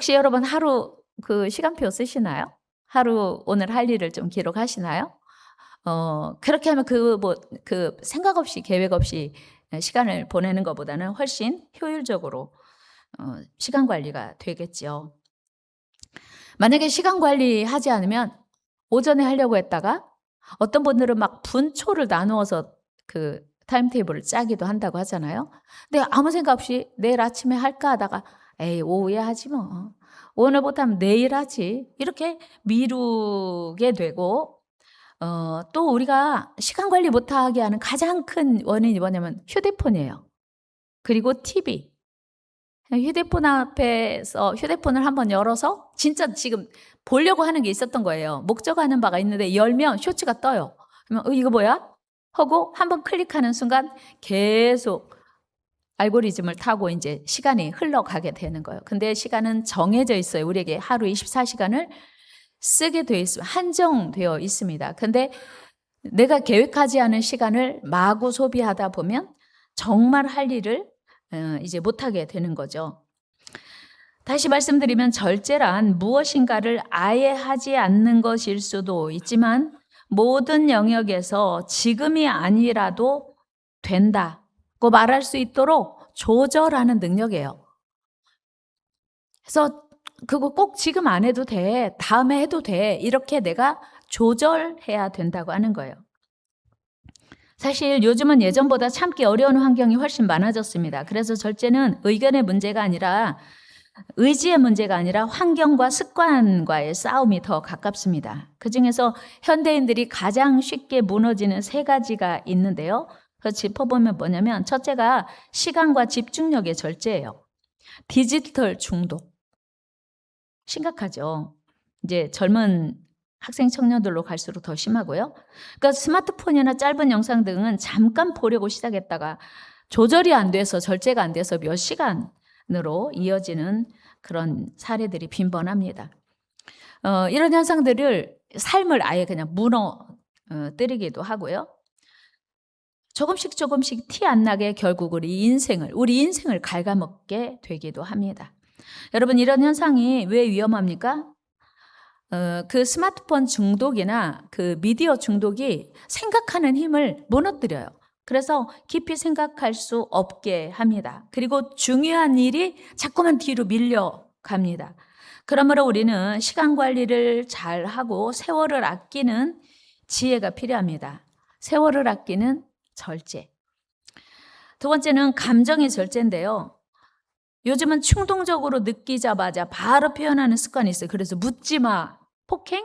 혹시 여러분 하루 그 시간표 쓰시나요? 하루 오늘 할 일을 좀 기록하시나요? 그렇게 하면 그 생각 없이 계획 없이 시간을 보내는 것보다는 훨씬 효율적으로 시간 관리가 되겠지요. 만약에 시간 관리하지 않으면 오전에 하려고 했다가 어떤 분들은 막 분초를 나누어서 그 타임테이블을 짜기도 한다고 하잖아요. 근데 아무 생각 없이 내일 아침에 할까 하다가 에이 오후에 하지 뭐. 오늘 못하면 내일 하지. 이렇게 미루게 되고 또 우리가 시간 관리 못하게 하는 가장 큰 원인이 뭐냐면 휴대폰이에요. 그리고 TV. 휴대폰 앞에서 휴대폰을 한번 열어서 진짜 지금 보려고 하는 게 있었던 거예요. 목적하는 바가 있는데 열면 쇼츠가 떠요. 그러면 이거 뭐야? 하고 한번 클릭하는 순간 계속 알고리즘을 타고 이제 시간이 흘러가게 되는 거예요. 근데 시간은 정해져 있어요. 우리에게 하루 24시간을 쓰게 되어 있습니다. 한정되어 있습니다. 근데 내가 계획하지 않은 시간을 마구 소비하다 보면 정말 할 일을 이제 못하게 되는 거죠. 다시 말씀드리면 절제란 무엇인가를 아예 하지 않는 것일 수도 있지만 모든 영역에서 지금이 아니라도 된다고 말할 수 있도록 조절하는 능력이에요. 그래서 그거 꼭 지금 안 해도 돼, 다음에 해도 돼, 이렇게 내가 조절해야 된다고 하는 거예요. 사실 요즘은 예전보다 참기 어려운 환경이 훨씬 많아졌습니다. 그래서 절제는 의견의 문제가 아니라 의지의 문제가 아니라 환경과 습관과의 싸움이 더 가깝습니다. 그중에서 현대인들이 가장 쉽게 무너지는 3가지가 있는데요. 그래서 짚어보면 뭐냐면 첫째가 시간과 집중력의 절제예요. 디지털 중독. 심각하죠. 이제 젊은 학생 청년들로 갈수록 더 심하고요. 그러니까 스마트폰이나 짧은 영상 등은 잠깐 보려고 시작했다가 조절이 안 돼서 절제가 안 돼서 몇 시간으로 이어지는 그런 사례들이 빈번합니다. 이런 현상들을 삶을 아예 그냥 무너뜨리기도 하고요. 조금씩 티 안 나게 결국 우리 인생을 갉아먹게 되기도 합니다. 여러분 이런 현상이 왜 위험합니까? 그 스마트폰 중독이나 그 미디어 중독이 생각하는 힘을 무너뜨려요. 그래서 깊이 생각할 수 없게 합니다. 그리고 중요한 일이 자꾸만 뒤로 밀려갑니다. 그러므로 우리는 시간 관리를 잘 하고 세월을 아끼는 지혜가 필요합니다. 세월을 아끼는 절제. 두 번째는 감정의 절제인데요. 요즘은 충동적으로 느끼자마자 바로 표현하는 습관이 있어요. 그래서 묻지마 폭행,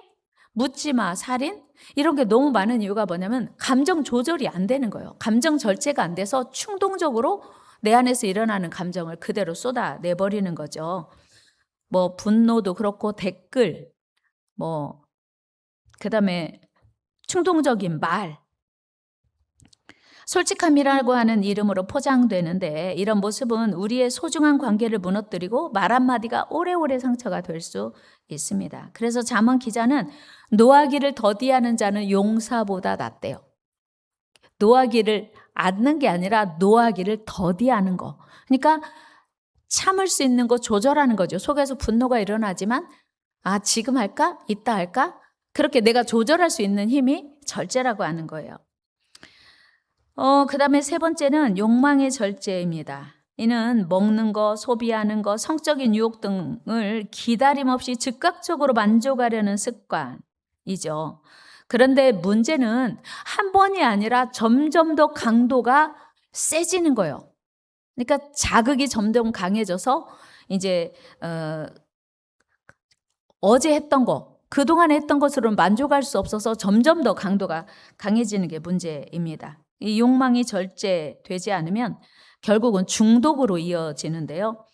묻지마 살인, 이런 게 너무 많은 이유가 뭐냐면 감정 조절이 안 되는 거예요. 감정 절제가 안 돼서 충동적으로 내 안에서 일어나는 감정을 그대로 쏟아내버리는 거죠. 뭐 분노도 그렇고 댓글, 그다음에 충동적인 말, 솔직함이라고 하는 이름으로 포장되는데 이런 모습은 우리의 소중한 관계를 무너뜨리고 말 한마디가 오래오래 상처가 될 수 있습니다. 그래서 잠언 기자는 노하기를 더디하는 자는 용사보다 낫대요. 노하기를 않는 게 아니라 노하기를 더디하는 거. 그러니까 참을 수 있는 거 조절하는 거죠. 속에서 분노가 일어나지만 지금 할까? 이따 할까? 그렇게 내가 조절할 수 있는 힘이 절제라고 하는 거예요. 그 다음에 3번째는 욕망의 절제입니다. 이는 먹는 거, 소비하는 거, 성적인 유혹 등을 기다림 없이 즉각적으로 만족하려는 습관이죠. 그런데 문제는 한 번이 아니라 점점 더 강도가 세지는 거예요. 그러니까 자극이 점점 강해져서 이제 어제 했던 거, 그동안 했던 것으로는 만족할 수 없어서 점점 더 강도가 강해지는 게 문제입니다. 이 욕망이 절제되지 않으면 결국은 중독으로 이어지는데요.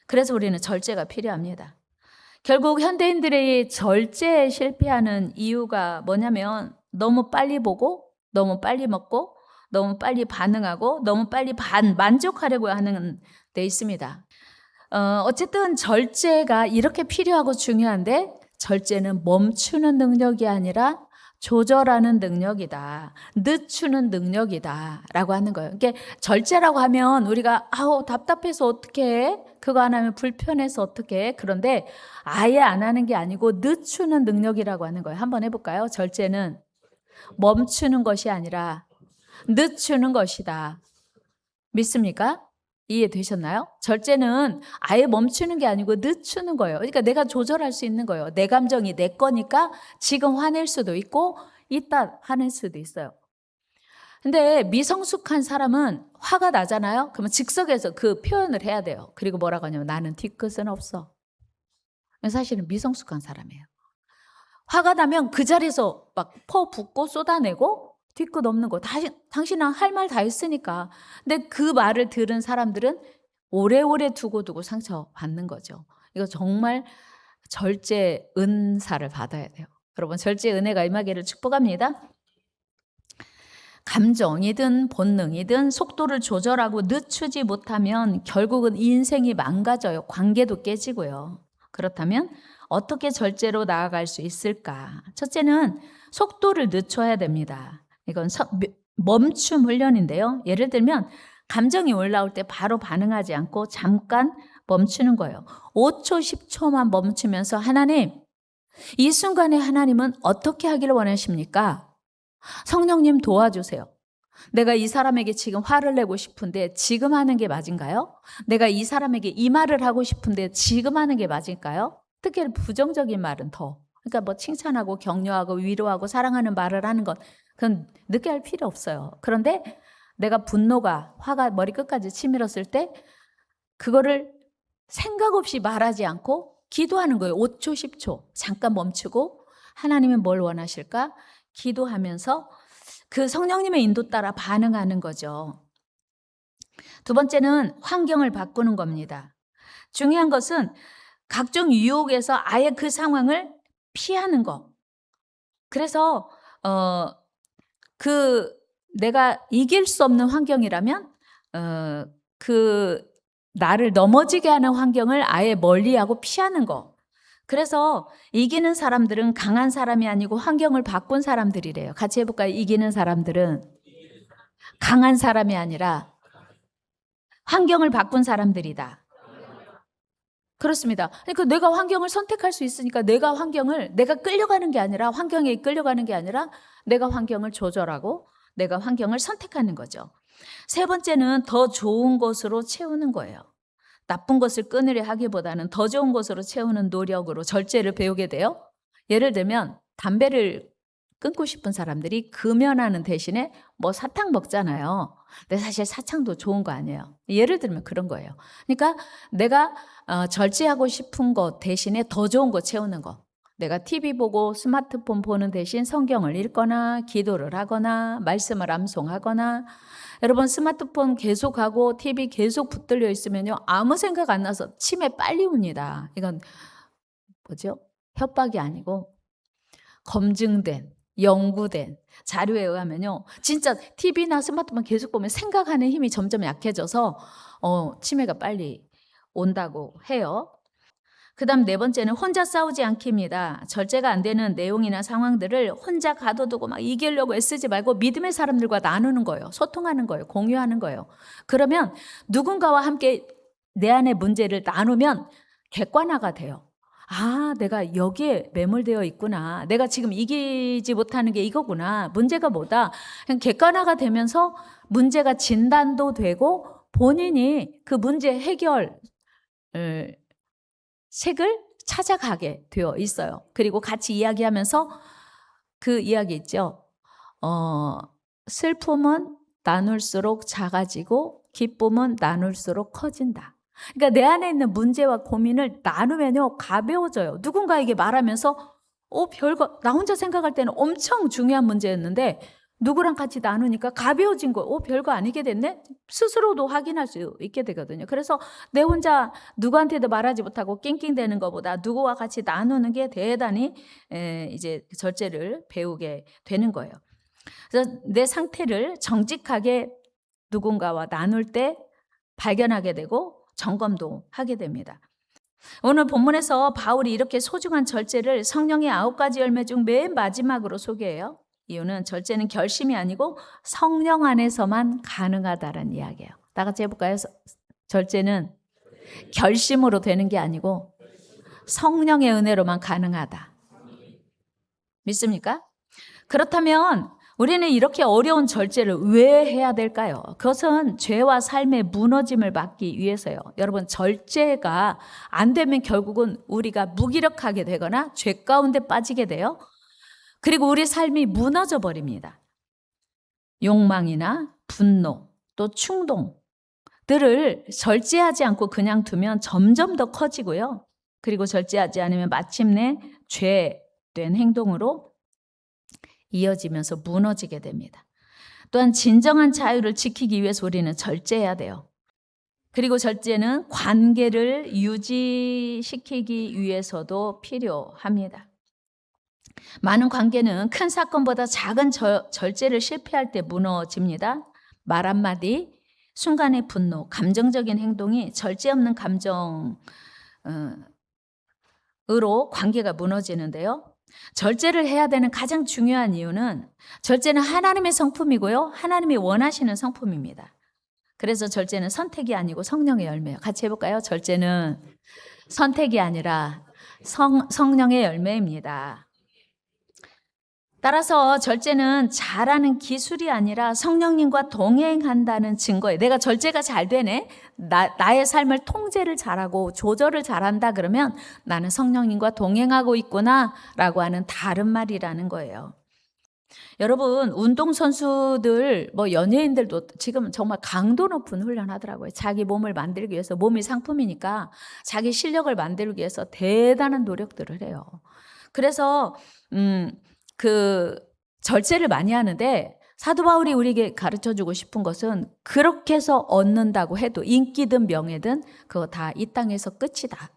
그래서 우리는 절제가 필요합니다. 결국 현대인들의 절제에 실패하는 이유가 뭐냐면 너무 빨리 보고 너무 빨리 먹고 너무 빨리 반응하고 너무 빨리 만족하려고 하는 데 있습니다. 어쨌든 절제가 이렇게 필요하고 중요한데 절제는 멈추는 능력이 아니라 조절하는 능력이다. 늦추는 능력이다. 라고 하는 거예요. 그러니까 절제라고 하면 우리가 답답해서 어떻게 해? 그거 안 하면 불편해서 어떻게 해? 그런데 아예 안 하는 게 아니고 늦추는 능력이라고 하는 거예요. 한번 해볼까요? 절제는 멈추는 것이 아니라 늦추는 것이다. 믿습니까? 이해되셨나요? 절제는 아예 멈추는 게 아니고 늦추는 거예요. 그러니까 내가 조절할 수 있는 거예요. 내 감정이 내 거니까 지금 화낼 수도 있고 이따 화낼 수도 있어요. 근데 미성숙한 사람은 화가 나잖아요. 그러면 즉석에서 그 표현을 해야 돼요. 그리고 뭐라고 하냐면 나는 뒤끝은 없어. 사실은 미성숙한 사람이에요. 화가 나면 그 자리에서 막 퍼붓고 쏟아내고 뒤끝 없는 거. 당신은 할 말 다 했으니까. 근데 그 말을 들은 사람들은 오래오래 두고 상처받는 거죠. 이거 정말 절제 은사를 받아야 돼요. 여러분 절제 은혜가 임하기를 축복합니다. 감정이든 본능이든 속도를 조절하고 늦추지 못하면 결국은 인생이 망가져요. 관계도 깨지고요. 그렇다면 어떻게 절제로 나아갈 수 있을까? 첫째는 속도를 늦춰야 됩니다. 이건 멈춤 훈련인데요. 예를 들면 감정이 올라올 때 바로 반응하지 않고 잠깐 멈추는 거예요. 5초, 10초만 멈추면서 하나님, 이 순간에 하나님은 어떻게 하기를 원하십니까? 성령님 도와주세요. 내가 이 사람에게 지금 화를 내고 싶은데 지금 하는 게 맞은가요? 내가 이 사람에게 이 말을 하고 싶은데 지금 하는 게 맞을까요? 특히 부정적인 말은 더. 그러니까 뭐 칭찬하고 격려하고 위로하고 사랑하는 말을 하는 것, 그건 늦게 할 필요 없어요. 그런데 내가 분노가, 화가 머리 끝까지 치밀었을 때 그거를 생각 없이 말하지 않고 기도하는 거예요. 5초, 10초. 잠깐 멈추고 하나님은 뭘 원하실까? 기도하면서 그 성령님의 인도 따라 반응하는 거죠. 두 번째는 환경을 바꾸는 겁니다. 중요한 것은 각종 유혹에서 아예 그 상황을 피하는 거. 그래서 내가 이길 수 없는 환경이라면 그 나를 넘어지게 하는 환경을 아예 멀리하고 피하는 거. 그래서 이기는 사람들은 강한 사람이 아니고 환경을 바꾼 사람들이래요. 같이 해볼까요? 이기는 사람들은 강한 사람이 아니라 환경을 바꾼 사람들이다. 그렇습니다. 그러니까 내가 환경을 선택할 수 있으니까 내가 끌려가는 게 아니라 환경에 끌려가는 게 아니라 내가 환경을 조절하고 내가 환경을 선택하는 거죠. 세 번째는 더 좋은 것으로 채우는 거예요. 나쁜 것을 끊으려 하기보다는 더 좋은 것으로 채우는 노력으로 절제를 배우게 돼요. 예를 들면 담배를 끊고 싶은 사람들이 금연하는 대신에 뭐 사탕 먹잖아요. 근데 사실 사탕도 좋은 거 아니에요. 예를 들면 그런 거예요. 그러니까 내가 절제하고 싶은 것 대신에 더 좋은 거 채우는 거. 내가 TV 보고 스마트폰 보는 대신 성경을 읽거나 기도를 하거나 말씀을 암송하거나. 여러분 스마트폰 계속하고 TV 계속 붙들려 있으면요 아무 생각 안 나서 치매 빨리 옵니다. 이건 뭐죠? 협박이 아니고 검증된 연구된 자료에 의하면요 진짜 TV나 스마트폰 계속 보면 생각하는 힘이 점점 약해져서 치매가 빨리 온다고 해요. 그 다음 네 번째는 혼자 싸우지 않기입니다. 절제가 안 되는 내용이나 상황들을 혼자 가둬두고 막 이기려고 애쓰지 말고 믿음의 사람들과 나누는 거예요. 소통하는 거예요. 공유하는 거예요. 그러면 누군가와 함께 내 안의 문제를 나누면 객관화가 돼요. 아, 내가 여기에 매몰되어 있구나. 내가 지금 이기지 못하는 게 이거구나. 문제가 뭐다. 그냥 객관화가 되면서 문제가 진단도 되고 본인이 그 문제 해결 책을 찾아가게 되어 있어요. 그리고 같이 이야기하면서 그 이야기 있죠. 슬픔은 나눌수록 작아지고 기쁨은 나눌수록 커진다. 그러니까 내 안에 있는 문제와 고민을 나누면요 가벼워져요. 누군가에게 말하면서 별거 나 혼자 생각할 때는 엄청 중요한 문제였는데 누구랑 같이 나누니까 가벼워진 거예요. 별거 아니게 됐네? 스스로도 확인할 수 있게 되거든요. 그래서 내 혼자 누구한테도 말하지 못하고 낑낑대는 것보다 누구와 같이 나누는 게 대단히 이제 절제를 배우게 되는 거예요. 그래서 내 상태를 정직하게 누군가와 나눌 때 발견하게 되고 점검도 하게 됩니다. 오늘 본문에서 바울이 이렇게 소중한 절제를 성령의 9가지 열매 중 맨 마지막으로 소개해요. 이유는 절제는 결심이 아니고 성령 안에서만 가능하다는 이야기예요. 다 같이 해볼까요? 절제는 결심으로 되는 게 아니고 성령의 은혜로만 가능하다. 믿습니까? 그렇다면 우리는 이렇게 어려운 절제를 왜 해야 될까요? 그것은 죄와 삶의 무너짐을 막기 위해서요. 여러분, 절제가 안 되면 결국은 우리가 무기력하게 되거나 죄 가운데 빠지게 돼요. 그리고 우리 삶이 무너져 버립니다. 욕망이나 분노, 또 충동들을 절제하지 않고 그냥 두면 점점 더 커지고요. 그리고 절제하지 않으면 마침내 죄된 행동으로 이어지면서 무너지게 됩니다. 또한 진정한 자유를 지키기 위해서 우리는 절제해야 돼요. 그리고 절제는 관계를 유지시키기 위해서도 필요합니다. 많은 관계는 큰 사건보다 작은 절제를 실패할 때 무너집니다. 말 한마디, 순간의 분노, 감정적인 행동이 절제 없는 감정으로 관계가 무너지는데요. 절제를 해야 되는 가장 중요한 이유는 절제는 하나님의 성품이고요. 하나님이 원하시는 성품입니다. 그래서 절제는 선택이 아니고 성령의 열매예요. 같이 해볼까요? 절제는 선택이 아니라 성령의 열매입니다. 따라서 절제는 잘하는 기술이 아니라 성령님과 동행한다는 증거예요. 내가 절제가 잘 되네. 나의 삶을 통제를 잘하고 조절을 잘한다 그러면 나는 성령님과 동행하고 있구나라고 하는 다른 말이라는 거예요. 여러분, 운동선수들, 연예인들도 지금 정말 강도 높은 훈련하더라고요. 자기 몸을 만들기 위해서, 몸이 상품이니까 자기 실력을 만들기 위해서 대단한 노력들을 해요. 그래서 절제를 많이 하는데 사도 바울이 우리에게 가르쳐주고 싶은 것은 그렇게 해서 얻는다고 해도 인기든 명예든 그거 다 이 땅에서 끝이다.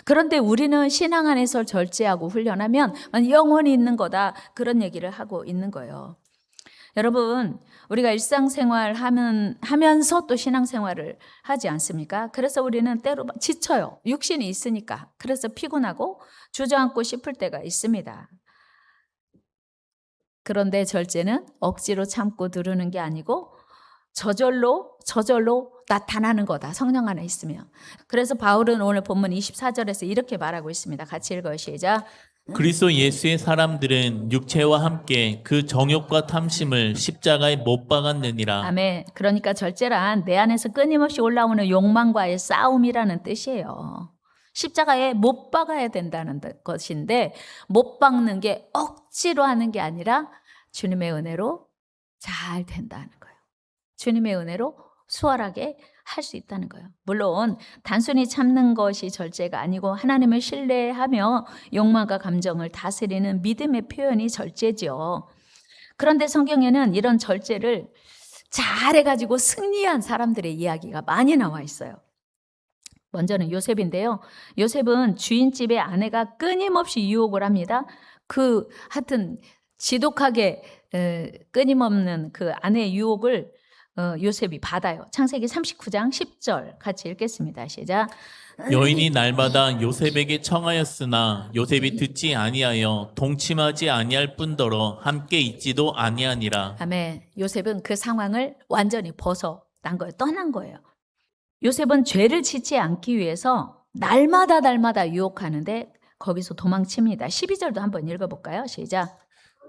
그런데 우리는 신앙 안에서 절제하고 훈련하면 영원히 있는 거다. 그런 얘기를 하고 있는 거예요. 여러분, 우리가 일상생활 하면서 또 신앙생활을 하지 않습니까? 그래서 우리는 때로 지쳐요. 육신이 있으니까. 그래서 피곤하고 주저앉고 싶을 때가 있습니다. 그런데 절제는 억지로 참고 누르는 게 아니고 저절로 나타나는 거다. 성령 안에 있으면. 그래서 바울은 오늘 본문 24절에서 이렇게 말하고 있습니다. 같이 읽어요. 시작. 그리스도 예수의 사람들은 육체와 함께 그 정욕과 탐심을 십자가에 못 박았느니라. 아멘. 그러니까 절제란 내 안에서 끊임없이 올라오는 욕망과의 싸움이라는 뜻이에요. 십자가에 못 박아야 된다는 것인데 못 박는 게 억지로 하는 게 아니라 주님의 은혜로 잘 된다는 거예요. 주님의 은혜로 수월하게 할 수 있다는 거예요. 물론 단순히 참는 것이 절제가 아니고 하나님을 신뢰하며 욕망과 감정을 다스리는 믿음의 표현이 절제죠. 그런데 성경에는 이런 절제를 잘해가지고 승리한 사람들의 이야기가 많이 나와 있어요. 먼저는 요셉인데요. 요셉은 주인집의 아내가 끊임없이 유혹을 합니다. 하여튼 지독하게 끊임없는 그 아내의 유혹을 요셉이 받아요. 창세기 39장 10절 같이 읽겠습니다. 시작. 여인이 날마다 요셉에게 청하였으나 요셉이 듣지 아니하여 동침하지 아니할 뿐더러 함께 있지도 아니하니라. 아멘. 요셉은 그 상황을 완전히 벗어난 거예요. 떠난 거예요. 요셉은 죄를 짓지 않기 위해서 날마다 유혹하는데 거기서 도망칩니다. 12절도 한번 읽어볼까요? 시작.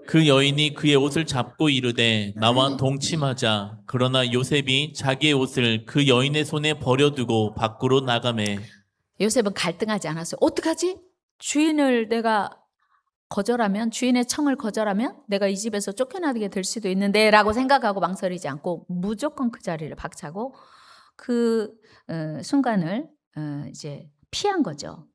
그 여인이 그의 옷을 잡고 이르되 나와 동침하자. 그러나 요셉이 자기의 옷을 그 여인의 손에 버려두고 밖으로 나가매. 요셉은 갈등하지 않았어요. 어떡하지? 주인을 내가 거절하면, 주인의 청을 거절하면 내가 이 집에서 쫓겨나게 될 수도 있는데 라고 생각하고 망설이지 않고 무조건 그 자리를 박차고 그 순간을 이제 피한 거죠.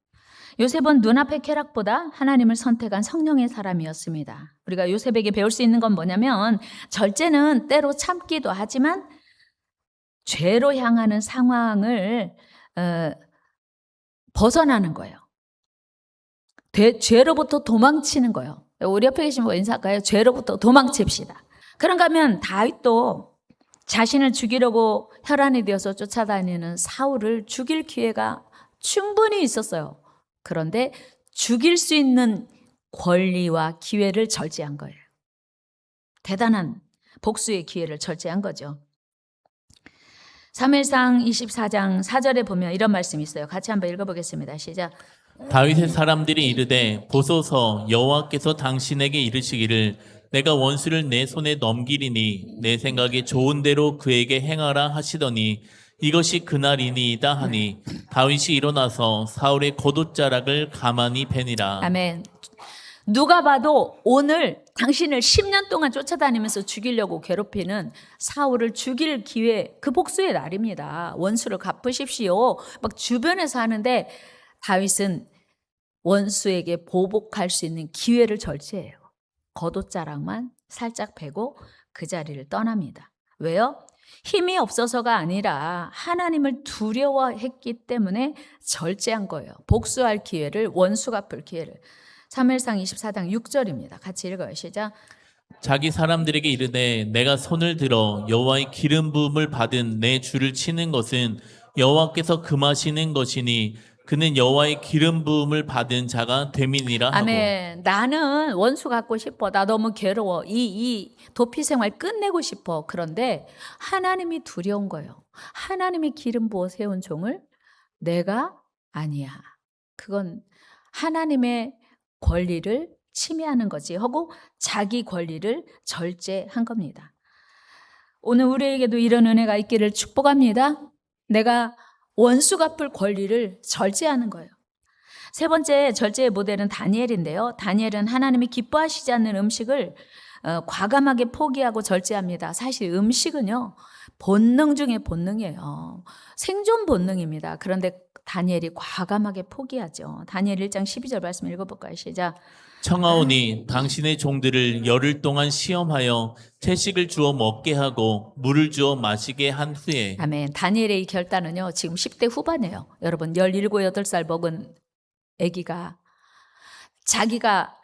요셉은 눈앞의 쾌락보다 하나님을 선택한 성령의 사람이었습니다. 우리가 요셉에게 배울 수 있는 건 뭐냐면 절제는 때로 참기도 하지만 죄로 향하는 상황을 벗어나는 거예요. 죄로부터 도망치는 거예요. 우리 옆에 계신 분 인사할까요? 죄로부터 도망칩시다. 그런가 하면 다윗도 자신을 죽이려고 혈안이 되어서 쫓아다니는 사울을 죽일 기회가 충분히 있었어요. 그런데 죽일 수 있는 권리와 기회를 절제한 거예요. 대단한 복수의 기회를 절제한 거죠. 사무엘상 24장 4절에 보면 이런 말씀이 있어요. 같이 한번 읽어보겠습니다. 시작. 다윗의 사람들이 이르되 보소서 여호와께서 당신에게 이르시기를 내가 원수를 내 손에 넘기리니 내 생각에 좋은 대로 그에게 행하라 하시더니 이것이 그날이니이다 하니 다윗이 일어나서 사울의 겉옷자락을 가만히 베니라. 아멘. 누가 봐도 오늘 당신을 10년 동안 쫓아다니면서 죽이려고 괴롭히는 사울을 죽일 기회, 그 복수의 날입니다. 원수를 갚으십시오. 막 주변에서 하는데 다윗은 원수에게 보복할 수 있는 기회를 절제해요. 겉옷자락만 살짝 베고 그 자리를 떠납니다. 왜요? 힘이 없어서가 아니라 하나님을 두려워했기 때문에 절제한 거예요. 복수할 기회를, 원수 갚을 기회를. 사무엘상 24장 6절입니다. 같이 읽어요. 시작. 자기 사람들에게 이르되 내가 손을 들어 여호와의 기름 부음을 받은 내 주를 치는 것은 여호와께서 금하시는 것이니 그는 여호와의 기름 부음을 받은 자가 됨이니라 하고. 아멘. 나는 원수 갖고 싶어. 나 너무 괴로워. 이 도피 생활 끝내고 싶어. 그런데 하나님이 두려운 거예요. 하나님이 기름 부어 세운 종을 내가 아니야. 그건 하나님의 권리를 침해하는 거지 하고 자기 권리를 절제한 겁니다. 오늘 우리에게도 이런 은혜가 있기를 축복합니다. 내가 원수 갚을 권리를 절제하는 거예요. 세 번째 절제의 모델은 다니엘인데요. 다니엘은 하나님이 기뻐하시지 않는 음식을 과감하게 포기하고 절제합니다. 사실 음식은요, 본능 중에 본능이에요. 생존 본능입니다. 그런데 다니엘이 과감하게 포기하죠. 다니엘 1장 12절 말씀 읽어볼까요? 시작. 청하오니 당신의 종들을 열흘 동안 시험하여 채식을 주어 먹게 하고 물을 주어 마시게 한 후에. 아멘. 다니엘의 이 결단은요, 지금 10대 후반이에요. 여러분, 17, 8살 먹은 아기가 자기가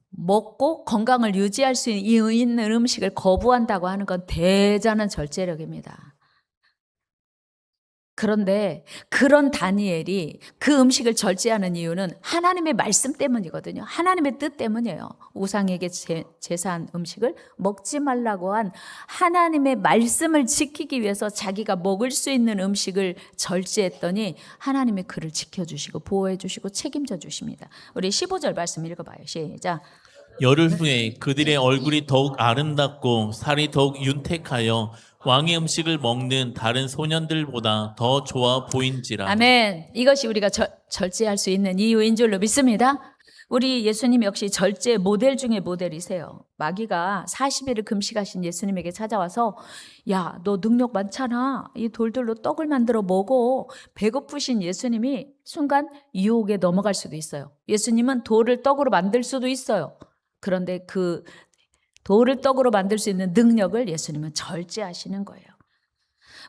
먹고 건강을 유지할 수 있는 음식을 거부한다고 하는 건 대단한 절제력입니다. 그런데 그런 다니엘이 그 음식을 절제하는 이유는 하나님의 말씀 때문이거든요. 하나님의 뜻 때문이에요. 우상에게 제사한 음식을 먹지 말라고 한 하나님의 말씀을 지키기 위해서 자기가 먹을 수 있는 음식을 절제했더니 하나님이 그를 지켜주시고 보호해주시고 책임져 주십니다. 우리 15절 말씀 읽어봐요. 시작. 열흘 후에 그들의 얼굴이 더욱 아름답고 살이 더욱 윤택하여 왕의 음식을 먹는 다른 소년들보다 더 좋아 보인지라. 아멘. 이것이 우리가 절제할 수 있는 이유인 줄로 믿습니다. 우리 예수님 역시 절제 모델 중에 모델이세요. 마귀가 40일을 금식하신 예수님에게 찾아와서 야, 너 능력 많잖아. 이 돌들로 떡을 만들어 먹어. 배고프신 예수님이 순간 유혹에 넘어갈 수도 있어요. 예수님은 돌을 떡으로 만들 수도 있어요. 그런데 그 돌을 떡으로 만들 수 있는 능력을 예수님은 절제하시는 거예요.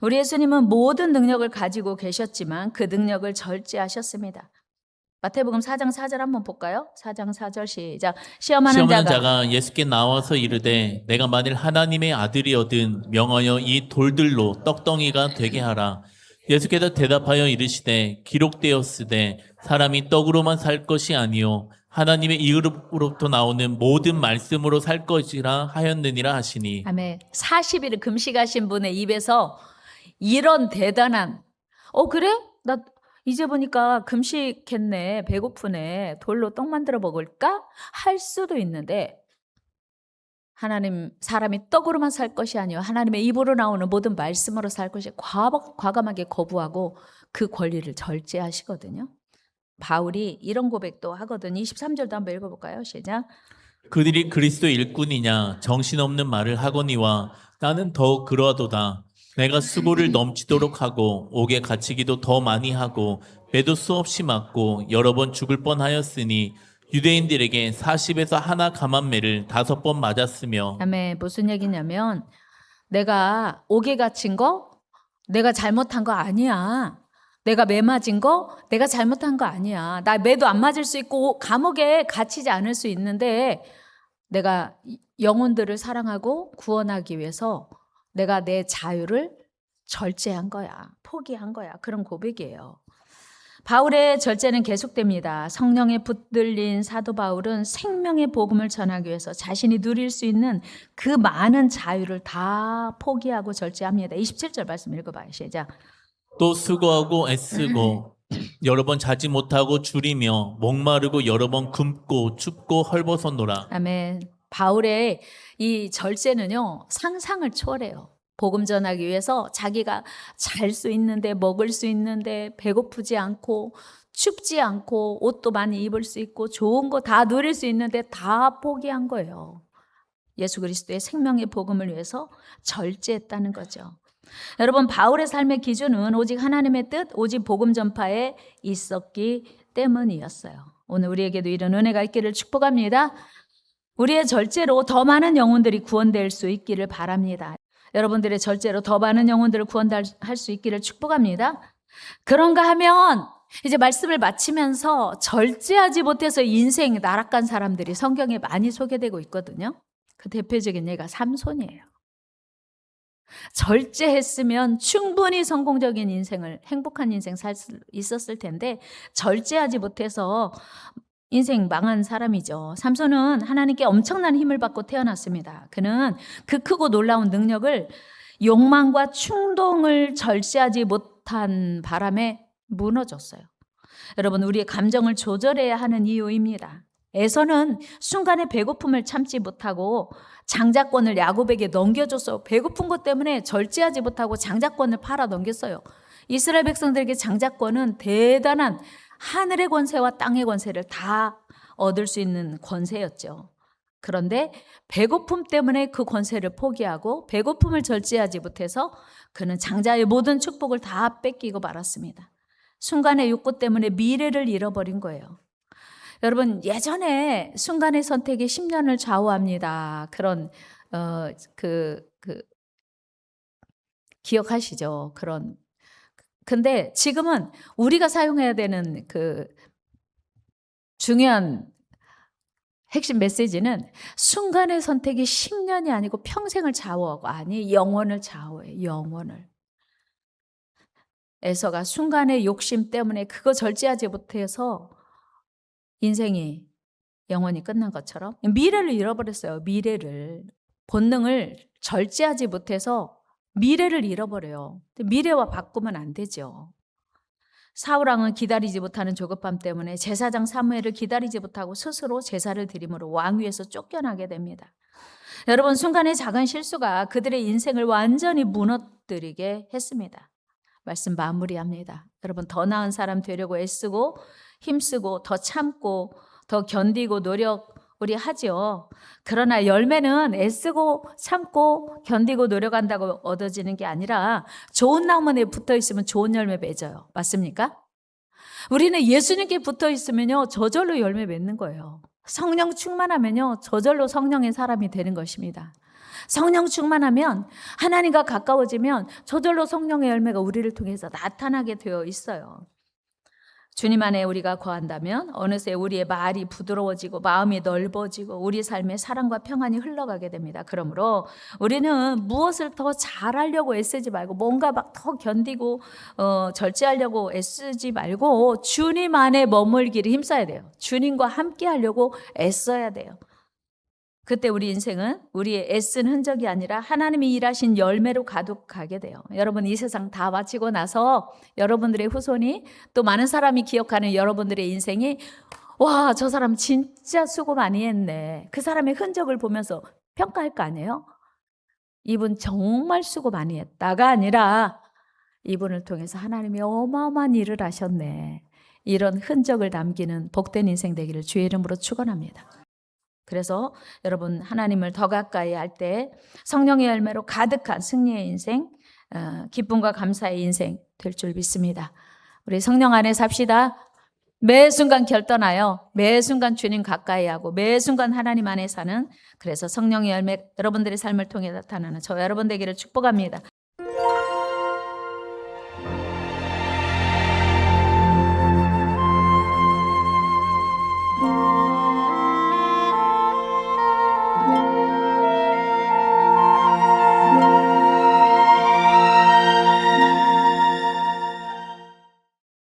우리 예수님은 모든 능력을 가지고 계셨지만 그 능력을 절제하셨습니다. 마태복음 4장 4절 한번 볼까요? 4장 4절 시작. 시험하는 자가 예수께 나와서 이르되 내가 만일 하나님의 아들이거든 명하여 이 돌들로 떡덩이가 되게 하라. 예수께서 대답하여 이르시되 기록되었으되 사람이 떡으로만 살 것이 아니요 하나님의 이으로부터 나오는 모든 말씀으로 살 것이라 하였느니라 하시니. 아멘. 40일을 금식하신 분의 입에서 이런 대단한 그래? 나 이제 보니까 금식했네. 배고프네. 돌로 떡 만들어 먹을까? 할 수도 있는데 하나님 사람이 떡으로만 살 것이 아니요 하나님의 입으로 나오는 모든 말씀으로 살 것이 과감하게 거부하고 그 권리를 절제하시거든요. 바울이 이런 고백도 하거든. 23절도 한번 읽어볼까요? 시작. 그들이 그리스도 일꾼이냐 정신없는 말을 하거니와 나는 더욱 그러하도다. 내가 수고를 넘치도록 하고 옥에 갇히기도 더 많이 하고 배도 수없이 맞고 여러 번 죽을 뻔하였으니 유대인들에게 40에서 하나 감한매를 5번 맞았으며. 아멘. 무슨 얘기냐면 내가 옥에 갇힌 거 내가 잘못한 거 아니야. 내가 매 맞은 거 내가 잘못한 거 아니야. 나 매도 안 맞을 수 있고 감옥에 갇히지 않을 수 있는데 내가 영혼들을 사랑하고 구원하기 위해서 내가 내 자유를 절제한 거야. 포기한 거야. 그런 고백이에요. 바울의 절제는 계속됩니다. 성령에 붙들린 사도 바울은 생명의 복음을 전하기 위해서 자신이 누릴 수 있는 그 많은 자유를 다 포기하고 절제합니다. 27절 말씀 읽어봐요. 시작. 또 수고하고 애쓰고 여러 번 자지 못하고 줄이며 목마르고 여러 번 굶고 춥고 헐벗었노라. 아멘. 바울의 이 절제는요, 상상을 초월해요. 복음 전하기 위해서 자기가 잘 수 있는데, 먹을 수 있는데, 배고프지 않고 춥지 않고 옷도 많이 입을 수 있고 좋은 거 다 누릴 수 있는데 다 포기한 거예요. 예수 그리스도의 생명의 복음을 위해서 절제했다는 거죠. 여러분, 바울의 삶의 기준은 오직 하나님의 뜻, 오직 복음 전파에 있었기 때문이었어요. 오늘 우리에게도 이런 은혜가 있기를 축복합니다. 우리의 절제로 더 많은 영혼들이 구원될 수 있기를 바랍니다. 여러분들의 절제로 더 많은 영혼들을 구원할 수 있기를 축복합니다. 그런가 하면 이제 말씀을 마치면서 절제하지 못해서 인생 나락간 사람들이 성경에 많이 소개되고 있거든요. 그 대표적인 예가 삼손이에요. 절제했으면 충분히 성공적인 인생을, 행복한 인생 살 수 있었을 텐데 절제하지 못해서 인생 망한 사람이죠. 삼손은 하나님께 엄청난 힘을 받고 태어났습니다. 그는 그 크고 놀라운 능력을 욕망과 충동을 절제하지 못한 바람에 무너졌어요. 여러분, 우리의 감정을 조절해야 하는 이유입니다. 에서는 순간의 배고픔을 참지 못하고 장자권을 야곱에게 넘겨줘서 배고픈 것 때문에 절제하지 못하고 장자권을 팔아 넘겼어요. 이스라엘 백성들에게 장자권은 대단한 하늘의 권세와 땅의 권세를 다 얻을 수 있는 권세였죠. 그런데 배고픔 때문에 그 권세를 포기하고 배고픔을 절제하지 못해서 그는 장자의 모든 축복을 다 뺏기고 말았습니다. 순간의 욕구 때문에 미래를 잃어버린 거예요. 여러분, 예전에 순간의 선택이 10년을 좌우합니다. 그런 기억하시죠? 그런. 근데 지금은 우리가 사용해야 되는 그 중요한 핵심 메시지는 순간의 선택이 10년이 아니고 평생을 좌우하고, 아니, 영원을 좌우해. 영원을. 에서가 순간의 욕심 때문에 그거 절제하지 못해서 인생이 영원히 끝난 것처럼 미래를 잃어버렸어요. 미래를. 본능을 절제하지 못해서 미래를 잃어버려요. 미래와 바꾸면 안 되죠. 사울왕은 기다리지 못하는 조급함 때문에 제사장 사무엘을 기다리지 못하고 스스로 제사를 드림으로 왕위에서 쫓겨나게 됩니다. 여러분, 순간의 작은 실수가 그들의 인생을 완전히 무너뜨리게 했습니다. 말씀 마무리합니다. 여러분, 더 나은 사람 되려고 애쓰고 힘쓰고 더 참고 더 견디고 노력 우리 하죠. 그러나 열매는 애쓰고 참고 견디고 노력한다고 얻어지는 게 아니라 좋은 나무에 붙어 있으면 좋은 열매 맺어요. 맞습니까? 우리는 예수님께 붙어 있으면요, 저절로 열매 맺는 거예요. 성령 충만하면요, 저절로 성령의 사람이 되는 것입니다. 성령 충만하면, 하나님과 가까워지면 저절로 성령의 열매가 우리를 통해서 나타나게 되어 있어요. 주님 안에 우리가 거한다면 어느새 우리의 말이 부드러워지고 마음이 넓어지고 우리 삶에 사랑과 평안이 흘러가게 됩니다. 그러므로 우리는 무엇을 더 잘하려고 애쓰지 말고, 뭔가 막 더 견디고 절제하려고 애쓰지 말고 주님 안에 머물기를 힘써야 돼요. 주님과 함께 하려고 애써야 돼요. 그때 우리 인생은 우리의 애쓴 흔적이 아니라 하나님이 일하신 열매로 가득하게 돼요. 여러분, 이 세상 다 마치고 나서 여러분들의 후손이, 또 많은 사람이 기억하는 여러분들의 인생이, 와, 저 사람 진짜 수고 많이 했네, 그 사람의 흔적을 보면서 평가할 거 아니에요? 이분 정말 수고 많이 했다가 아니라 이분을 통해서 하나님이 어마어마한 일을 하셨네, 이런 흔적을 남기는 복된 인생 되기를 주의 이름으로 축원합니다. 그래서 여러분, 하나님을 더 가까이 할 때 성령의 열매로 가득한 승리의 인생, 기쁨과 감사의 인생 될 줄 믿습니다. 우리 성령 안에 삽시다. 매 순간 결단하여 매 순간 주님 가까이 하고 매 순간 하나님 안에 사는, 그래서 성령의 열매 여러분들의 삶을 통해 나타나는 저 여러분 되기를 축복합니다.